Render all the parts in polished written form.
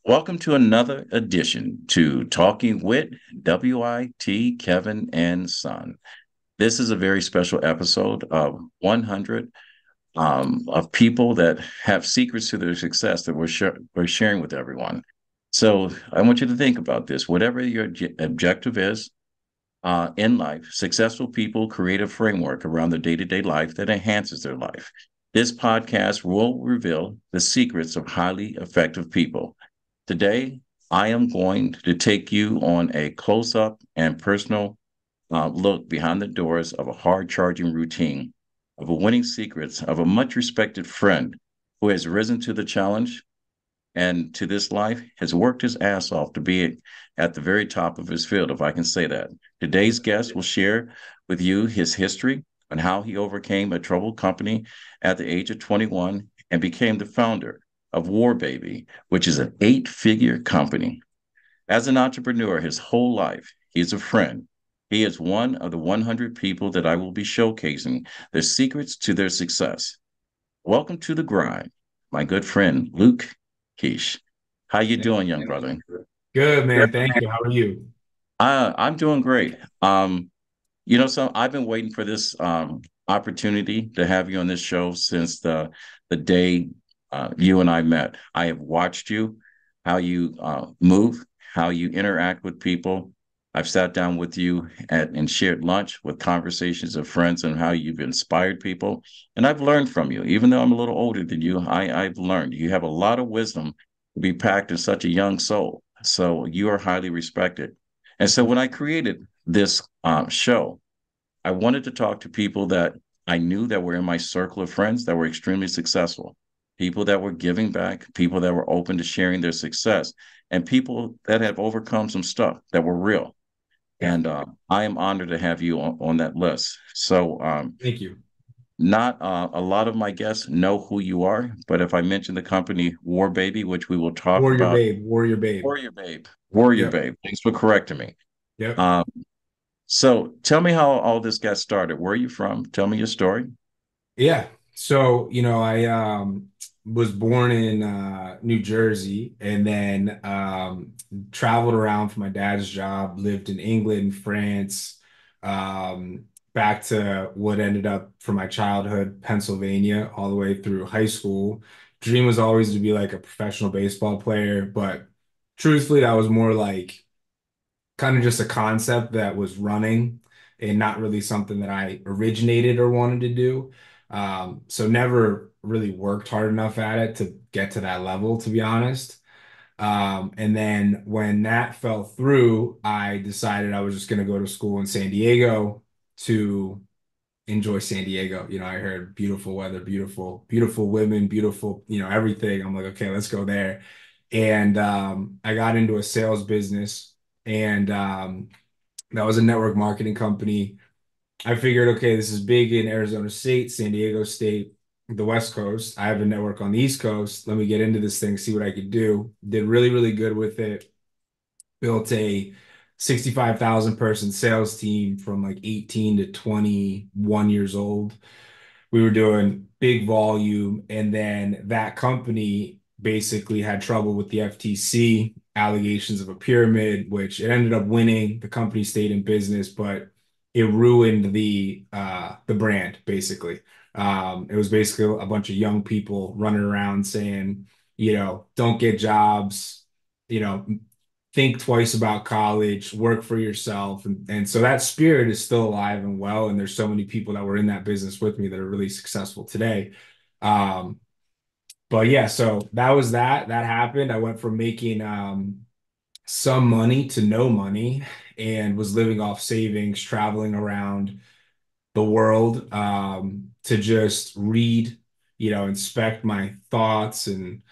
Welcome to another edition to Talking with WIT Kevin and Son. This is a very special episode of 100 of people that have secrets to their success that we're sharing with everyone. So I want you to think about this. Whatever your objective is in life, successful people create a framework around their day-to-day life that enhances their life. This podcast will reveal the secrets of highly effective people. Today, I am going to take you on a close up and personal look behind the doors of a hard charging routine, of a winning secrets of a much respected friend who has risen to the challenge and to this life, has worked his ass off to be at the very top of his field, if I can say that. Today's guest will share with you his history and how he overcame a troubled company at the age of 21 and became the founder of War Baby, which is an eight-figure company. As an entrepreneur his whole life, he is a friend. He is one of the 100 people that I will be showcasing their secrets to their success. Welcome to the grind, my good friend Luke Kish. How you doing, young brother? Good, man. Thank you. How are you? I'm doing great. So I've been waiting for this opportunity to have you on this show since the day you and I met. I have watched you, how you move, how you interact with people. I've sat down with you and shared lunch with conversations of friends and how you've inspired people. And I've learned from you. Even though I'm a little older than you, I've learned. You have a lot of wisdom to be packed in such a young soul. So you are highly respected. And so when I created this show, I wanted to talk to people that I knew that were in my circle of friends that were extremely successful, people that were giving back, people that were open to sharing their success, and people that have overcome some stuff that were real. Yeah. And I am honored to have you on that list. So, Thank you. not a lot of my guests know who you are, but if I mention the company War Baby, which we will talk Warrior about, babe. Warrior babe. Warrior Babe, Warrior Yep. Babe. Thanks for correcting me. Yep. Um, so tell me how all this got started. Where are you from? Tell me your story. Yeah. So, I was born in New Jersey and then traveled around for my dad's job, lived in England, France, back to what ended up for my childhood, Pennsylvania, all the way through high school. Dream was always to be like a professional baseball player, but truthfully, that was more like kind of just a concept that was running and not really something that I originated or wanted to do. So never really worked hard enough at it to get to that level, to be honest. And then when that fell through, I decided I was just going to go to school in San Diego to enjoy San Diego. I heard beautiful weather, beautiful, beautiful women, beautiful, everything. I'm like, okay, let's go there. And I got into a sales business and that was a network marketing company. I figured, okay, this is big in Arizona State, San Diego State, the West Coast. I have a network on the East Coast. Let me get into this thing, see what I could do. Did really, really good with it. Built a 65,000 person sales team from like 18 to 21 years old. We were doing big volume, and then that company basically had trouble with the FTC allegations of a pyramid, which it ended up winning. The company stayed in business, but it ruined the brand basically. It was basically a bunch of young people running around saying, don't get jobs, you know, think twice about college, work for yourself. And so that spirit is still alive and well. And there's so many people that were in that business with me that are really successful today. Um, but yeah, so that was that. That happened. I went from making some money to no money and was living off savings, traveling around the world to just read, inspect my thoughts and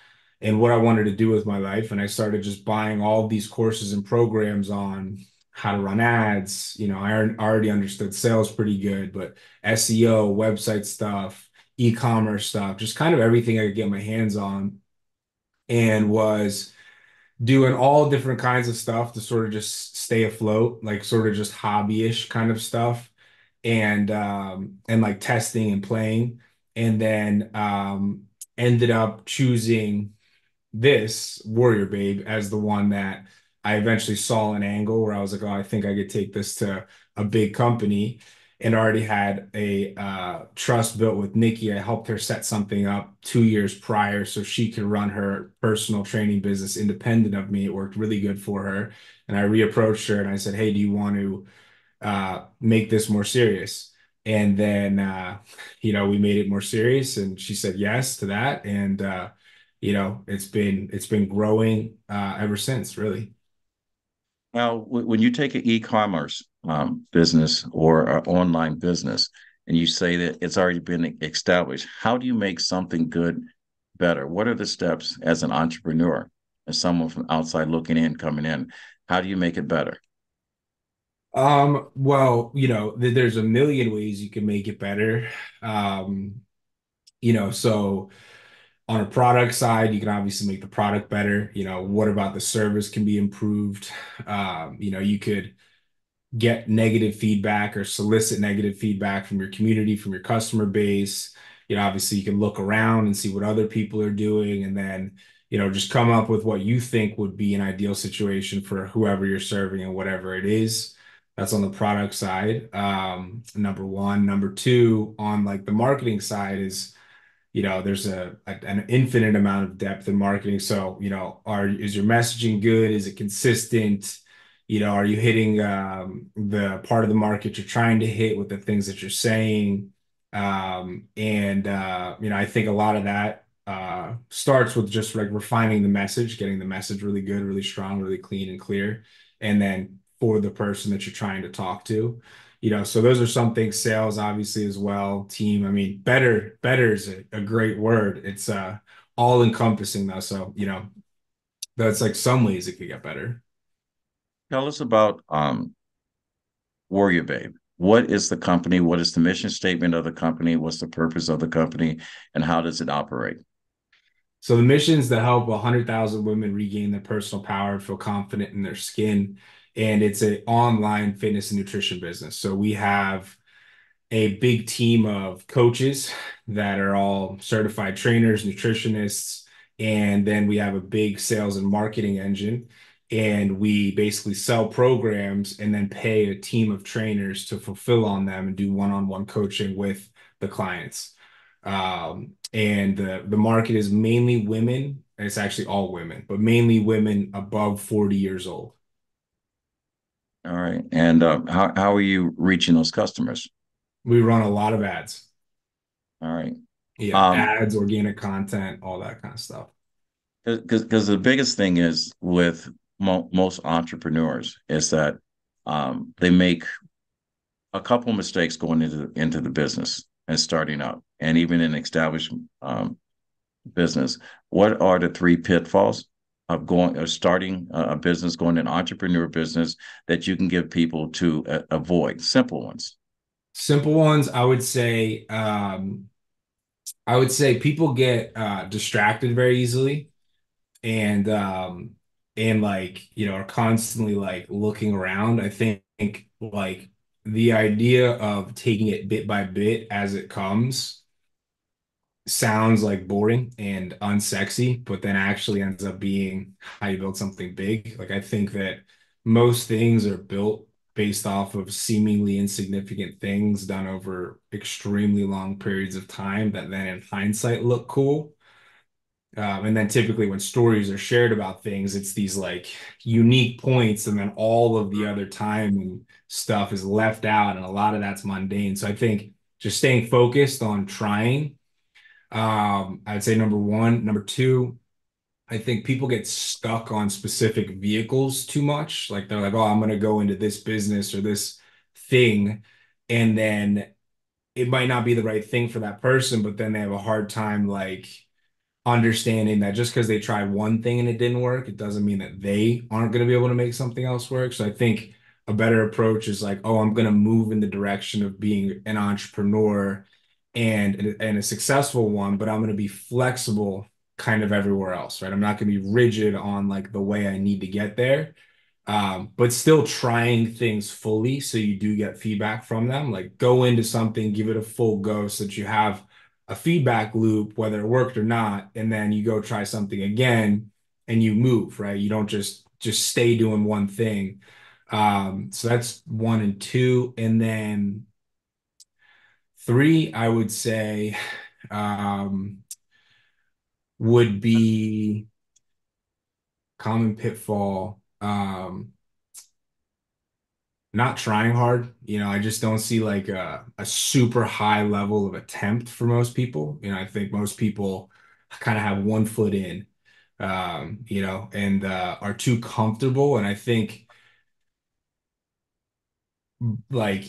what I wanted to do with my life. And I started just buying all these courses and programs on how to run ads. Already understood sales pretty good, but SEO, website stuff, e-commerce stuff, just kind of everything I could get my hands on, and was doing all different kinds of stuff to sort of just stay afloat, like sort of just hobbyish kind of stuff, and like testing and playing, and then ended up choosing this Warrior Babe as the one that I eventually saw an angle where I was like, oh, I think I could take this to a big company, and already had a trust built with Nikki. I helped her set something up 2 years prior so she could run her personal training business independent of me. It worked really good for her. And I reapproached her and I said, hey, do you want to make this more serious? And then, we made it more serious, and she said yes to that. And, it's been growing ever since, really. Now, when you take an e-commerce business or an online business, and you say that it's already been established, how do you make something good better? What are the steps as an entrepreneur, as someone from outside looking in, coming in? How do you make it better? Well, there's a million ways you can make it better. Um, so on a product side, you can obviously make the product better. What about the service can be improved? You could get negative feedback or solicit negative feedback from your community, from your customer base. Obviously you can look around and see what other people are doing, and then, just come up with what you think would be an ideal situation for whoever you're serving and whatever it is. That's on the product side. Number one. Number two, on like the marketing side is, there's an infinite amount of depth in marketing. So, is your messaging good? Is it consistent? Are you hitting the part of the market you're trying to hit with the things that you're saying? I think a lot of that starts with just like refining the message, getting the message really good, really strong, really clean and clear, and then for the person that you're trying to talk to. So those are some things, sales obviously as well, team. I mean, better is a great word. It's all encompassing though. So, that's like some ways it could get better. Tell us about Warrior Babe. What is the company? What is the mission statement of the company? What's the purpose of the company? And how does it operate? So the mission is to help 100,000 women regain their personal power and feel confident in their skin. And it's an online fitness and nutrition business. So we have a big team of coaches that are all certified trainers, nutritionists, and then we have a big sales and marketing engine. And we basically sell programs and then pay a team of trainers to fulfill on them and do one-on-one coaching with the clients. And the market is mainly women. It's actually all women, but mainly women above 40 years old. All right. And how are you reaching those customers? We run a lot of ads. All right. Yeah, Um, ads, organic content, all that kind of stuff. because the biggest thing is with most entrepreneurs is that they make a couple mistakes going into the business and starting up, and even in established business. What are the three pitfalls of going or starting a business, going an entrepreneur business that you can give people to avoid? Simple ones. Simple ones, I would say people get distracted very easily, and like, are constantly like looking around. I think like the idea of taking it bit by bit as it comes sounds like boring and unsexy, but then actually ends up being how you build something big. Like I think that most things are built based off of seemingly insignificant things done over extremely long periods of time that then in hindsight look cool. And then typically when stories are shared about things, it's these like unique points, and then all of the other time and stuff is left out, and a lot of that's mundane. So I think just staying focused on trying, I'd say number one. Number two, I think people get stuck on specific vehicles too much. Like they're like, oh, I'm gonna go into this business or this thing, and then it might not be the right thing for that person, but then they have a hard time like understanding that just because they tried one thing and it didn't work, it doesn't mean that they aren't going to be able to make something else work. So I think a better approach is like, oh, I'm going to move in the direction of being an entrepreneur and a successful one, but I'm going to be flexible kind of everywhere else, right? I'm not going to be rigid on like the way I need to get there, but still trying things fully so you do get feedback from them. Like go into something, give it a full go so that you have a feedback loop, whether it worked or not, and then you go try something again and you move, right? You don't just stay doing one thing. So that's one and two. And then three, I would say, um, would be common pitfall. Not trying hard. I just don't see like a super high level of attempt for most people. I think most people kind of have one foot in, and are too comfortable. And I think like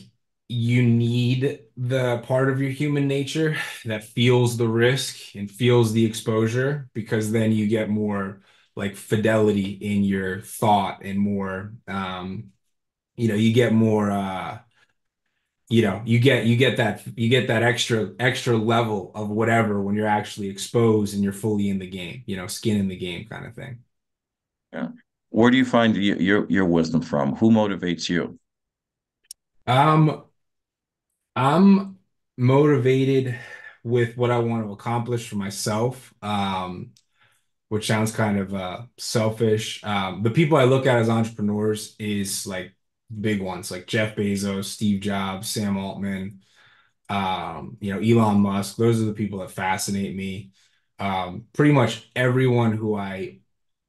you need the part of your human nature that feels the risk and feels the exposure because then you get more like fidelity in your thought and more, you get more, you get that extra level of whatever when you're actually exposed and you're fully in the game, skin in the game kind of thing. Yeah. Where do you find your wisdom from? Who motivates you? Um, I'm motivated with what I want to accomplish for myself, which sounds kind of selfish. The people I look at as entrepreneurs is like big ones like Jeff Bezos, Steve Jobs, Sam Altman, Elon Musk. Those are the people that fascinate me. Pretty much everyone who I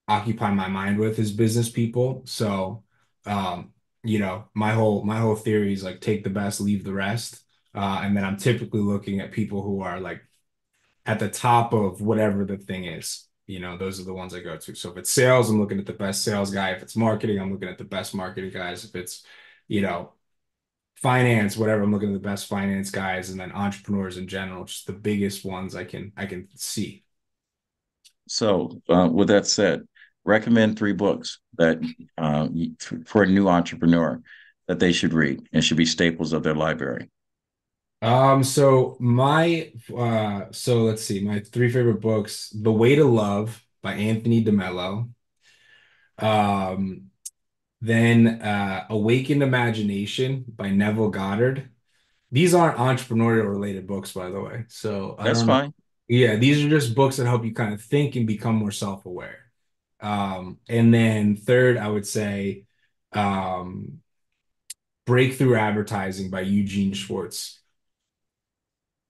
occupy my mind with is business people. So, my whole theory is like take the best, leave the rest. And then I'm typically looking at people who are like at the top of whatever the thing is. Those are the ones I go to. So if it's sales, I'm looking at the best sales guy. If it's marketing, I'm looking at the best marketing guys. If it's, you know, finance, whatever, I'm looking at the best finance guys, and then entrepreneurs in general, just the biggest ones I can see. So, with that said, recommend three books that for a new entrepreneur that they should read and should be staples of their library. So let's see, my three favorite books, The Way to Love by Anthony DeMello. Um, then Awakened Imagination by Neville Goddard. These aren't entrepreneurial related books, by the way. So I That's don't know. fine. Yeah, these are just books that help you kind of think and become more self-aware. And then third, I would say um, Breakthrough Advertising by Eugene Schwartz.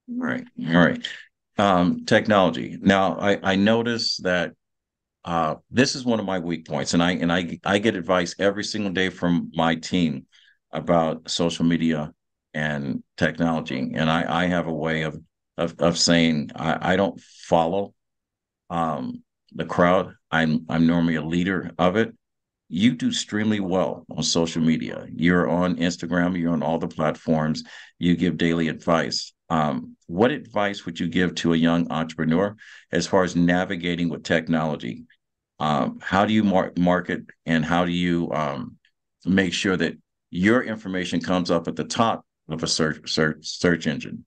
All right. All right. Technology. Now, I notice that this is one of my weak points, and I get advice every single day from my team about social media and technology, and I have a way of saying I don't follow the crowd. I'm normally a leader of it. You do extremely well on social media. You're on Instagram, you're on all the platforms, you give daily advice. What advice would you give to a young entrepreneur as far as navigating with technology? How do you market and how do you make sure that your information comes up at the top of a search engine?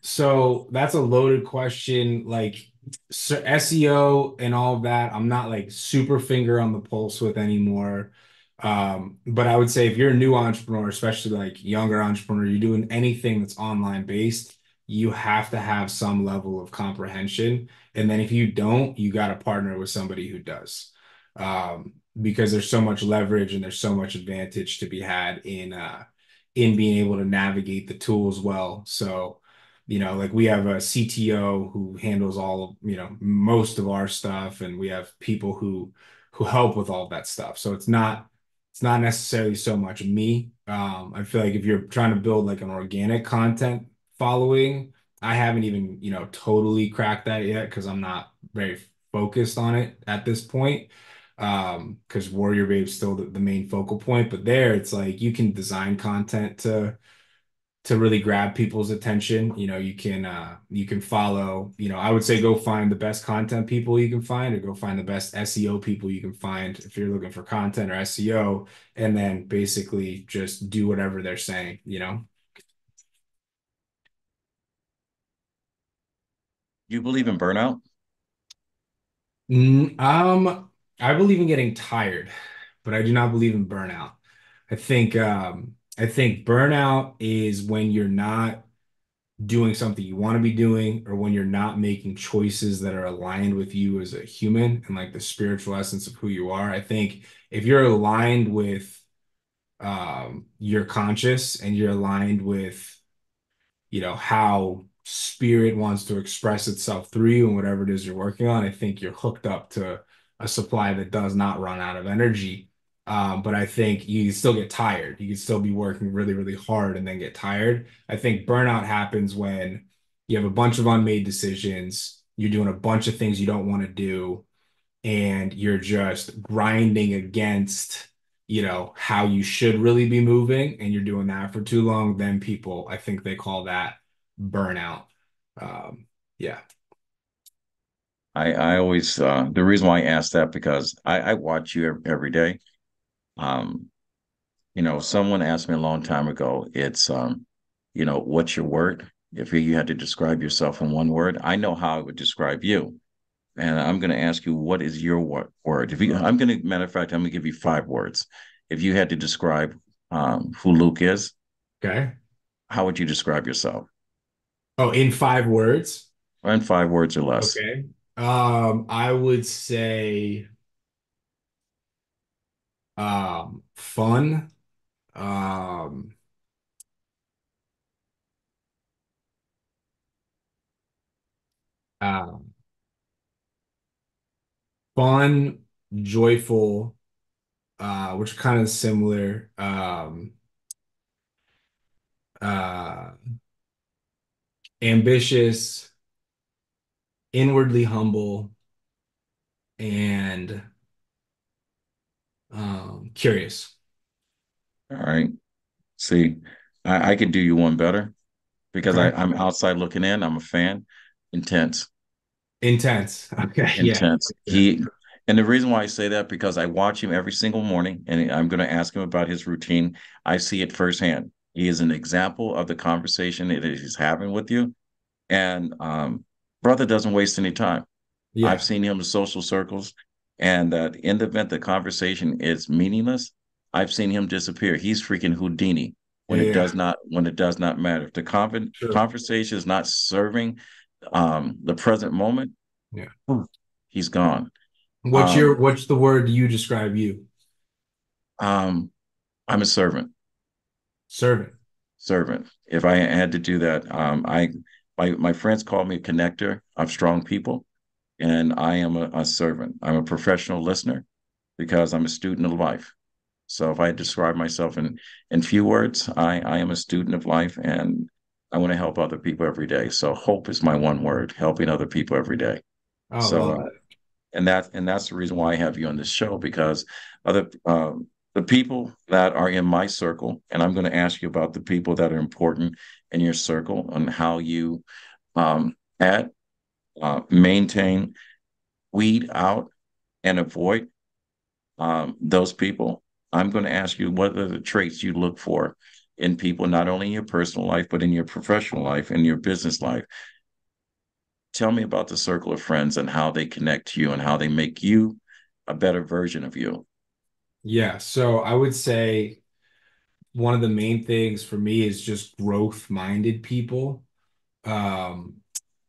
So that's a loaded question. Like SEO and all of that, I'm not like super finger on the pulse with anymore. But I would say if you're a new entrepreneur, especially like younger entrepreneur, you're doing anything that's online based, you have to have some level of comprehension. And then if you don't, you got to partner with somebody who does. Because there's so much leverage and there's so much advantage to be had in being able to navigate the tools well. So, like we have a CTO who handles all of, most of our stuff, and we have people who help with all that stuff. So it's not necessarily so much me. I feel like if you're trying to build like an organic content following, I haven't even, totally cracked that yet because I'm not very focused on it at this point. Because Warrior Babe's still the main focal point, but there it's like you can design content to really grab people's attention. You can follow, I would say go find the best content people you can find or go find the best SEO people you can find if you're looking for content or SEO, and then basically just do whatever they're saying. You believe in burnout? Mm, I believe in getting tired, but I do not believe in burnout. I think burnout is when you're not doing something you want to be doing, or when you're not making choices that are aligned with you as a human and like the spiritual essence of who you are. I think if you're aligned with your conscious and you're aligned with how spirit wants to express itself through you and whatever it is you're working on, I think you're hooked up to a supply that does not run out of energy. But I think you can still get tired. You can still be working really, really hard and then get tired. I think burnout happens when you have a bunch of unmade decisions, you're doing a bunch of things you don't want to do, and you're just grinding against, how you should really be moving, and you're doing that for too long, then people, I think they call that burnout. Um, yeah. I always the reason why I ask that because I watch you every day. Um, someone asked me a long time ago, it's what's your word? If you had to describe yourself in one word, I know how I would describe you. And I'm going to ask you, what is your word? Matter of fact, I'm going to give you 5 words. If you had to describe who Luke is, Okay. how would you describe yourself? Oh, in 5 words. Or in 5 words or less. Okay. I would say fun, um, uh, fun, joyful, which are kind of similar. Uh, Ambitious, inwardly humble, and curious. All right. See, I could do you one better because Okay. I'm outside looking in. I'm a fan. Intense. Intense. Okay. Yeah. Intense. Yeah. And the reason why I say that because I watch him every single morning and I'm going to ask him about his routine. I see it firsthand. He is an example of the conversation that he's having with you. And brother doesn't waste any time. I've Yeah. seen him in social circles, and that in the event the conversation is meaningless, I've seen him disappear. He's freaking Houdini Yeah. Yeah. when it does not matter. If the True. conversation is not serving the present moment, Yeah. he's gone. What's Um, your what's the word you describe you? um, I'm a servant. Servant. Servant. If I had to do that, my friends call me a connector of strong people, and I am a servant. I'm a professional listener because I'm a student of life. So if I describe myself in few words, I am a student of life and I want to help other people every day. So hope is my one word, helping other people every day. Oh, I So love it. and that's the reason why I have you on this show because other the people that are in my circle, and I'm going to ask you about the people that are important in your circle and how you add, maintain, weed out, and avoid those people. I'm going to ask you what are the traits you look for in people, not only in your personal life, but in your professional life and your business life. Tell me about the circle of friends and how they connect to you and how they make you a better version of you. Yeah. So I would say one of the main things for me is just growth-minded people. Um,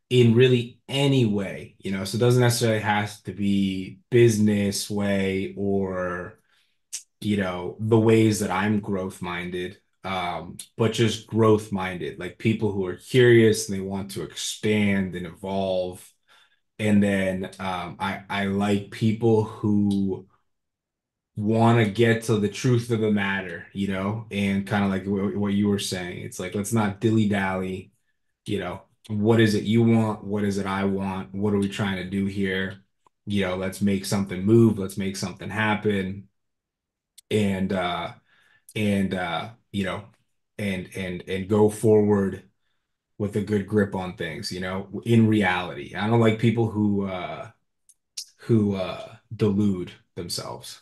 in really any way, so it doesn't necessarily have to be business way or, the ways that I'm growth minded, but just growth minded, like people who are curious and they want to expand and evolve. And then I like people who want to get to the truth of the matter, and kind of like what you were saying. It's like, let's not dilly-dally, what is it you want? What is it I want? What are we trying to do here? Let's make something move. Let's make something happen. And and and go forward with a good grip on things, in reality. I don't like people who delude themselves.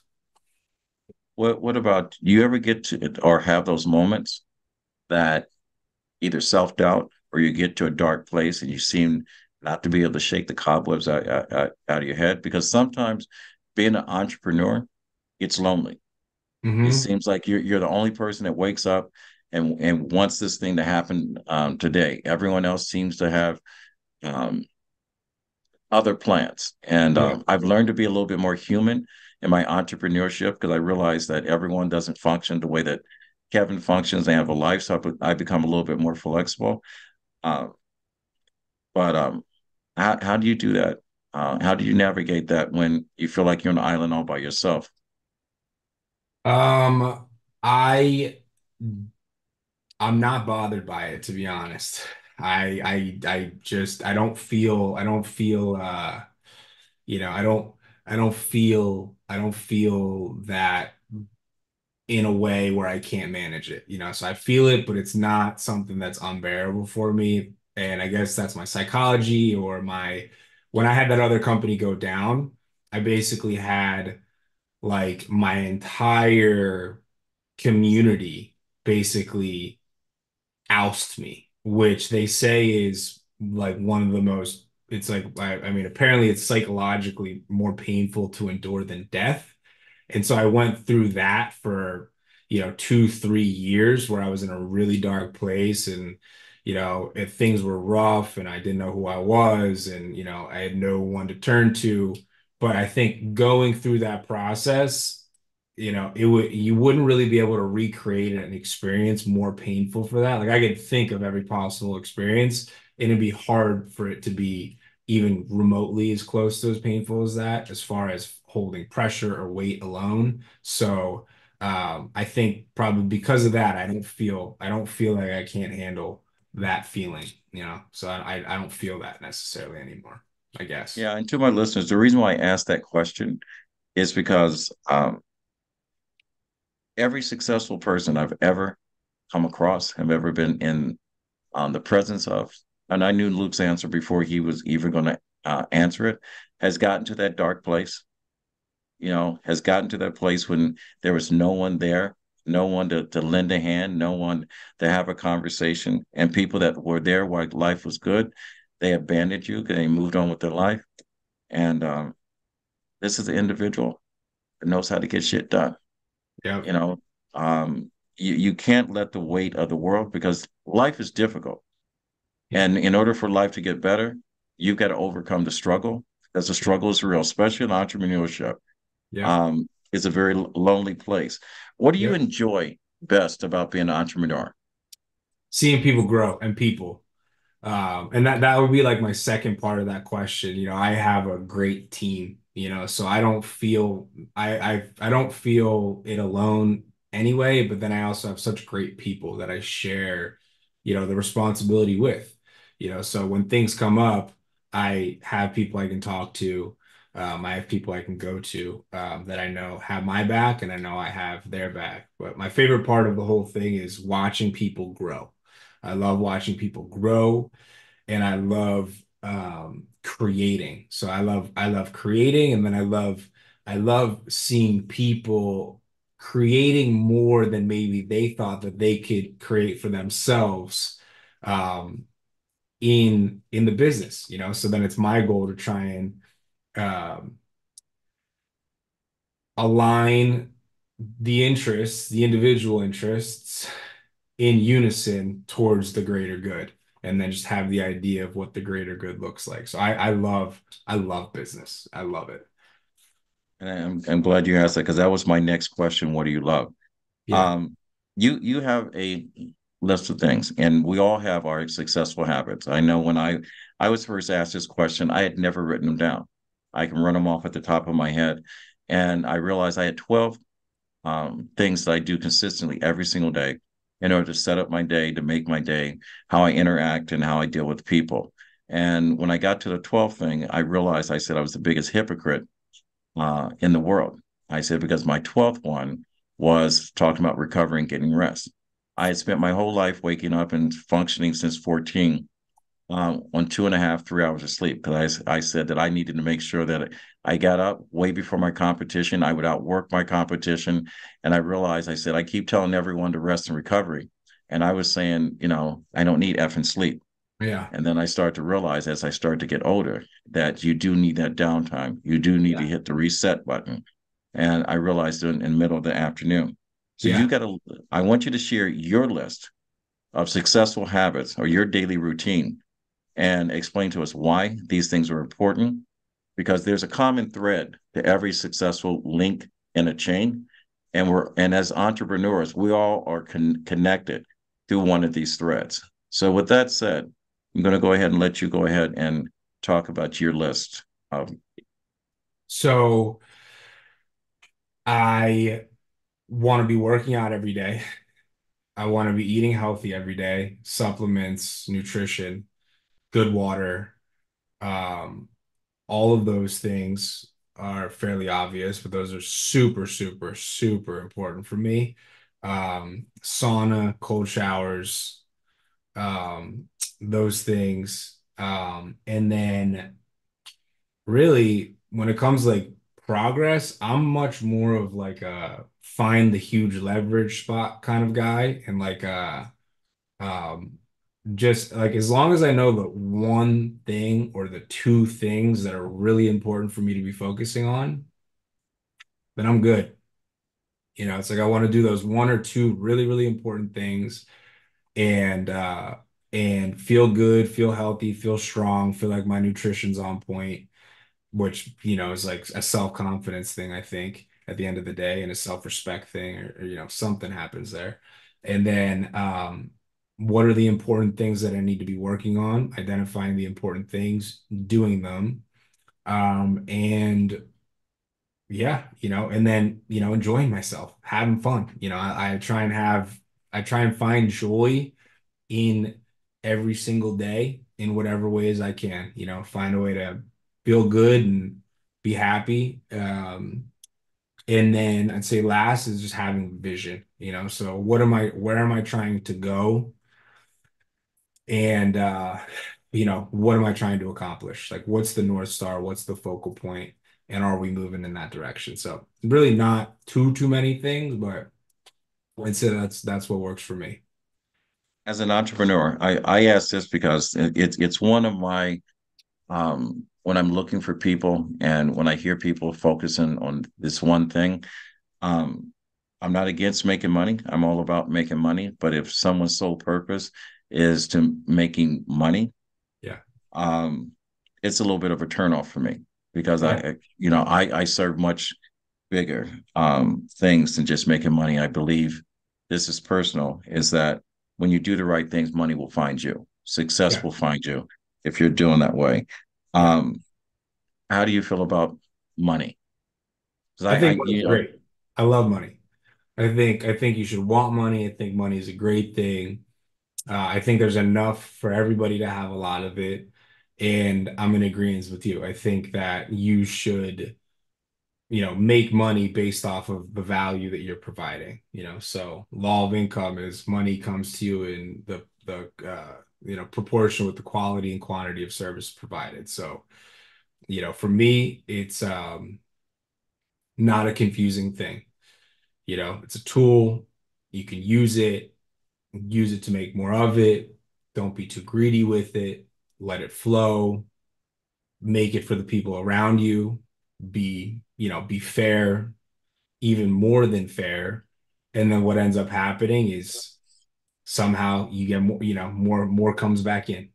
What about you ever get to or have those moments that either self-doubt or you get to a dark place and you seem not to be able to shake the cobwebs out of your head? Because sometimes being an entrepreneur, it's lonely. It Hmm. seems like you're the only person that wakes up. and wants this thing to happen today. Everyone else seems to have um, other plans. And Yeah. I've learned to be a little bit more human in my entrepreneurship because I realize that everyone doesn't function the way that Kevin functions. They have a life, so I become a little bit more flexible. Uh, but how do you do that? How do you navigate that when you feel like you're on an island all by yourself? Um, I I'm not bothered by it, to be honest. I just I don't feel you know, I don't feel that in a way where I can't manage it, you know. So I feel it, but it's not something that's unbearable for me. And I guess that's my psychology or my when I had that other company go down, I basically had like my entire community basically oust me, which they say is like one of the most, it's like, I mean, apparently it's psychologically more painful to endure than death. And so I went through that for, 2, 3 years where I was in a really dark place and, if things were rough and I didn't know who I was and, I had no one to turn to. But I think going through that process, you wouldn't really be able to recreate an experience more painful for that. Like I could think of every possible experience and it'd be hard for it to be even remotely as close to as painful as that, as far as holding pressure or weight alone. So I think probably because of that, I don't feel like I can't handle that feeling, So I don't feel that necessarily anymore, I guess. Yeah, and to my listeners, the reason why I asked that question is because every successful person I've ever come across, have ever been in the presence of, and I knew Luke's answer before he was even going to answer it, has gotten to that dark place, has gotten to that place when there was no one there, no one to lend a hand, no one to have a conversation, and people that were there while life was good, they abandoned you, they moved on with their life. And this is an individual that knows how to get shit done. Yep. You know, you can't let the weight of the world because life is difficult. Yeah. And in order for life to get better, you've got to overcome the struggle because the struggle is real, especially in entrepreneurship. Yep. It's a very lonely place. What do you Yep. enjoy best about being an entrepreneur? Seeing people grow and people. And that would be like my second part of that question. I have a great team, so I don't feel I don't feel it alone anyway, but then I also have such great people that I share, the responsibility with. So when things come up, I have people I can talk to. I have people I can go to that I know have my back and I know I have their back. But my favorite part of the whole thing is watching people grow. I love watching people grow and I love creating. So I love creating, and then I love seeing people creating more than maybe they thought that they could create for themselves um, in the business. So then it's my goal to try and um, align the interests, the individual interests in unison towards the greater good. And then just have the idea of what the greater good looks like. So I love business. I love it. And I'm glad you asked that because that was my next question. What do you love? Yeah. Um, you have a list of things, and we all have our successful habits. I know when I was first asked this question, I had never written them down. I can run them off at the top of my head, and I realized I had 12 things that I do consistently every single day in order to set up my day, to make my day, how I interact, and how I deal with people. And when I got to the 12th thing, I realized I said I was the biggest hypocrite in the world. I said, because my 12th one was talking about recovering, getting rest. I had spent my whole life waking up and functioning since 14 on 2.5, 3 hours of sleep because I said that I needed to make sure that I got up way before my competition. I would outwork my competition. And I realized I said, I keep telling everyone to rest and recovery. And I was saying, I don't need effing sleep. Yeah. And then I start to realize as I start to get older that you do need that downtime. You do need to Yeah. hit the reset button. And I realized in the middle of the afternoon. So Yeah. I want you to share your list of successful habits or your daily routine and explain to us why these things are important because there's a common thread to every successful link in a chain. And as entrepreneurs, we all are connected through one of these threads. So with that said, I'm going to go ahead and let you go ahead and talk about your list of. So I want to be working out every day. I want to be eating healthy every day, supplements, nutrition, good water. Um, all of those things are fairly obvious, but those are super, super, super important for me. Sauna, cold showers, um, those things. And then really when it comes like progress, I'm much more of like a find the huge leverage spot kind of guy and like um just like as long as I know the one thing or the two things that are really important for me to be focusing on, then I'm good. It's like I want to do those one or two really, really important things and and feel good, feel healthy, feel strong, feel like my nutrition's on point, which, is like a self-confidence thing, I think, at the end of the day, and a self-respect thing, or something happens there. And then what are the important things that I need to be working on, identifying the important things, doing them. And yeah, and then, enjoying myself, having fun. I try and find joy in every single day in whatever ways I can, find a way to feel good and be happy. And then I'd say last is just having vision, so where am I trying to go? And, what am I trying to accomplish? Like, what's the North Star? What's the focal point? And are we moving in that direction? So really not too many things, but I'd say that's what works for me. As an entrepreneur, I ask this because it's one of my when I'm looking for people and when I hear people focusing on this one thing, um, I'm not against making money. I'm all about making money. But if someone's sole purpose is to making money, Yeah. um, it's a little bit of a turnoff for me because Yeah. I serve much bigger things than just making money. I believe this is personal, is that when you do the right things, money will find you. Success Yeah. will find you if you're doing that way. Yeah. Um, how do you feel about money? Because I think money's great. I love money. I think you should want money. I think money is a great thing. I think there's enough for everybody to have a lot of it. And I'm in agreement with you. I think that you should, make money based off of the value that you're providing, So law of income is money comes to you in the proportion with the quality and quantity of service provided. So, for me, it's not a confusing thing. It's a tool. You can use it to make more of it. Don't be too greedy with it. Let it flow. Make it for the people around you. Be fair, even more than fair. And then what ends up happening is somehow you get more, more comes back in,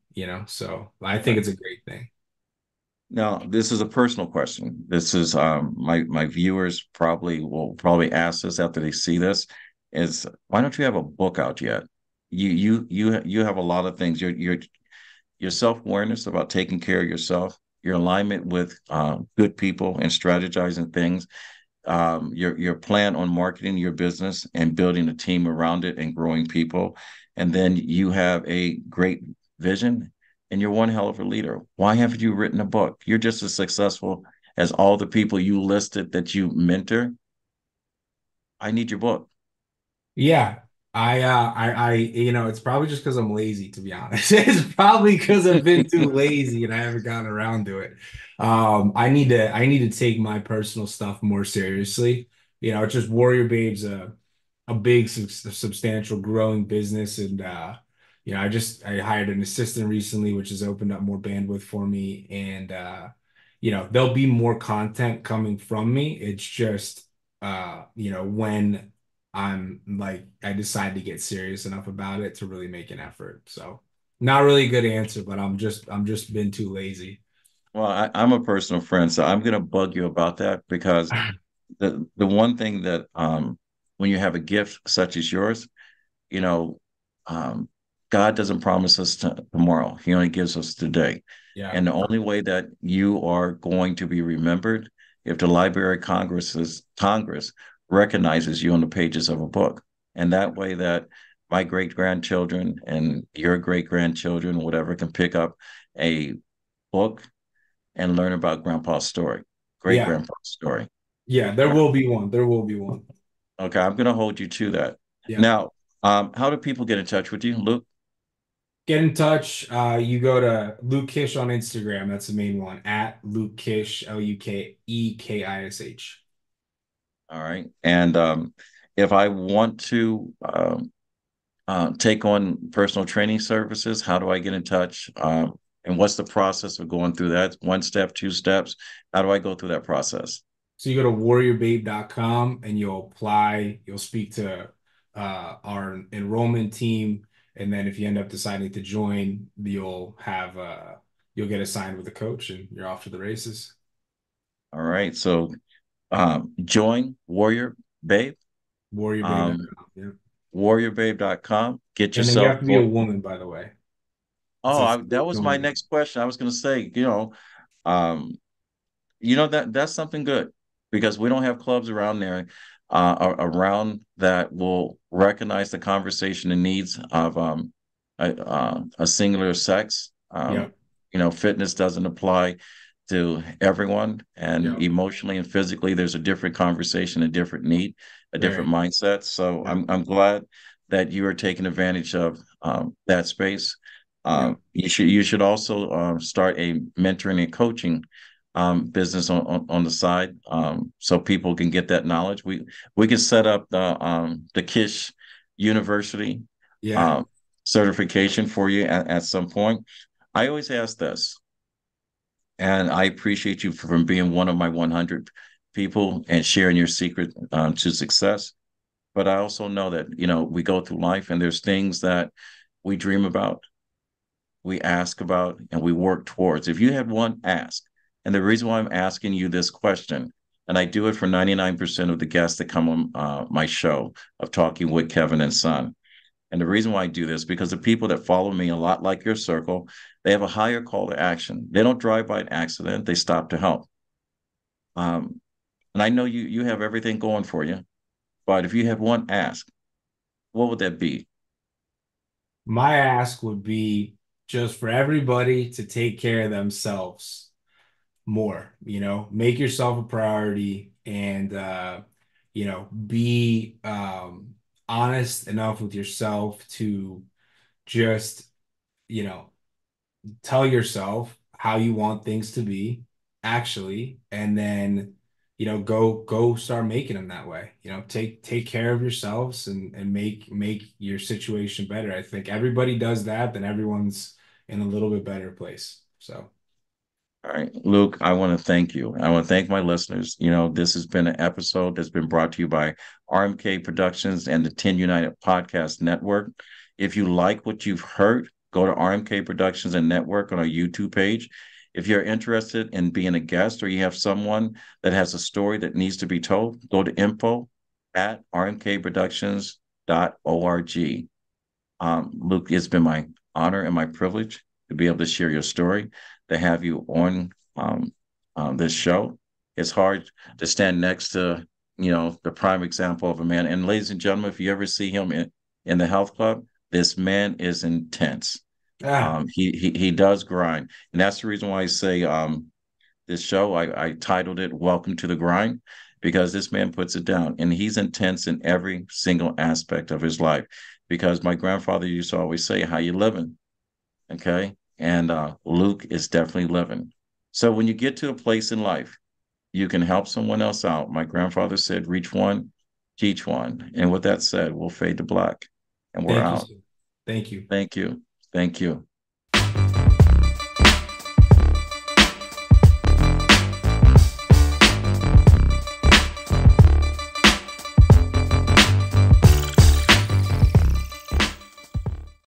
So I think right. it's a great thing. Now, this is a personal question. This is my viewers probably ask this after they see this is why don't you have a book out yet? You have a lot of things. Your self-awareness about taking care of yourself, your alignment with good people and strategizing things, your plan on marketing your business and building a team around it and growing people. And then you have a great vision and you're one hell of a leader. Why haven't you written a book? You're just as successful as all the people you listed that you mentor. I need your book. Yeah. It's probably just because I'm lazy, to be honest. It's probably because I've been too lazy and I haven't gotten around to it. I need to take my personal stuff more seriously. It's just Warrior Babes, a big, substantial growing business. And, I hired an assistant recently, which has opened up more bandwidth for me. And, there'll be more content coming from me. It's just, when I decide to get serious enough about it to really make an effort. So not really a good answer, but I'm just been too lazy. Well, I'm a personal friend, so I'm going to bug you about that because the one thing that when you have a gift such as yours, you know, um, God doesn't promise us tomorrow. He only gives us today. Yeah. And the only way that you are going to be remembered if the Library of Congress recognizes you on the pages of a book. And that way that my great grandchildren and your great grandchildren, whatever, can pick up a book and learn about grandpa's story, great Yeah. grandpa's story. Yeah, there All right. will be one. There will be one. Okay, I'm going to hold you to that. Yeah. Now, how do people get in touch with you, Luke? Get in touch. You go to Luke Kish on Instagram. That's the main one. At Luke Kish, LukeEkish. All right. And if I want to take on personal training services, how do I get in touch? And what's the process of going through that? One step, two steps? How do I go through that process? So you go to warriorbabe.com and you'll apply. You'll speak to our enrollment team. And then if you end up deciding to join, you'll get assigned with a coach and you're off to the races. All right. So join Warrior Babe, um, Warriorbabe.com. Yeah. warriorbabe.com. Get And then you yourself have to be a booked. woman, by the way. It's Oh, a that was my join. next question. I was going to say, um, that's something good because we don't have clubs around there around that will recognize the conversation and needs of a singular sex. Yep. Fitness doesn't apply to everyone, and Yep. emotionally and physically, there's a different conversation, a different need, a different Very. mindset. So Yep. I'm glad that you are taking advantage of that space. Yep. You should also start a mentoring and coaching business on the side, so people can get that knowledge. We can set up the Kish University Yeah. um, certification for you at some point. I always ask this, and I appreciate you for being one of my 100 people and sharing your secret to success. But I also know that we go through life, and there's things that we dream about, we ask about, and we work towards. If you had one ask, and the reason why I'm asking you this question, and I do it for 99% of the guests that come on my show of Talking with Kevin and Son. And the reason why I do this, because the people that follow me a lot like your circle, they have a higher call to action. They don't drive by an accident, they stop to help. Um, and I know you have everything going for you, but if you had one ask, what would that be? My ask would be just for everybody to take care of themselves more, make yourself a priority and be honest enough with yourself to just, you know, tell yourself how you want things to be actually, and then go start making them that way. Take care of yourselves and make your situation better. I think everybody does that, then everyone's in a little bit better place. So All right, Luke, I want to thank you. I want to thank my listeners. This has been an episode that's been brought to you by RMK Productions and the 10 United Podcast Network. If you like what you've heard, go to RMK Productions and Network on our YouTube page. If you're interested in being a guest or you have someone that has a story that needs to be told, go to info@rmkproductions.org. Luke, it's been my honor and my privilege to be able to share your story, to have you on this show. It's hard to stand next to, the prime example of a man. And ladies and gentlemen, if you ever see him in the health club, this man is intense. ah, He does grind. And that's the reason why I say this show, I titled it Welcome to the Grind, because this man puts it down and he's intense in every single aspect of his life. Because my grandfather used to always say, how you living? Okay. And Luke is definitely living. So when you get to a place in life, you can help someone else out. My grandfather said, reach one, teach one. And with that said, we'll fade to black and we're thank you, out. sir. Thank you. Thank you. Thank you.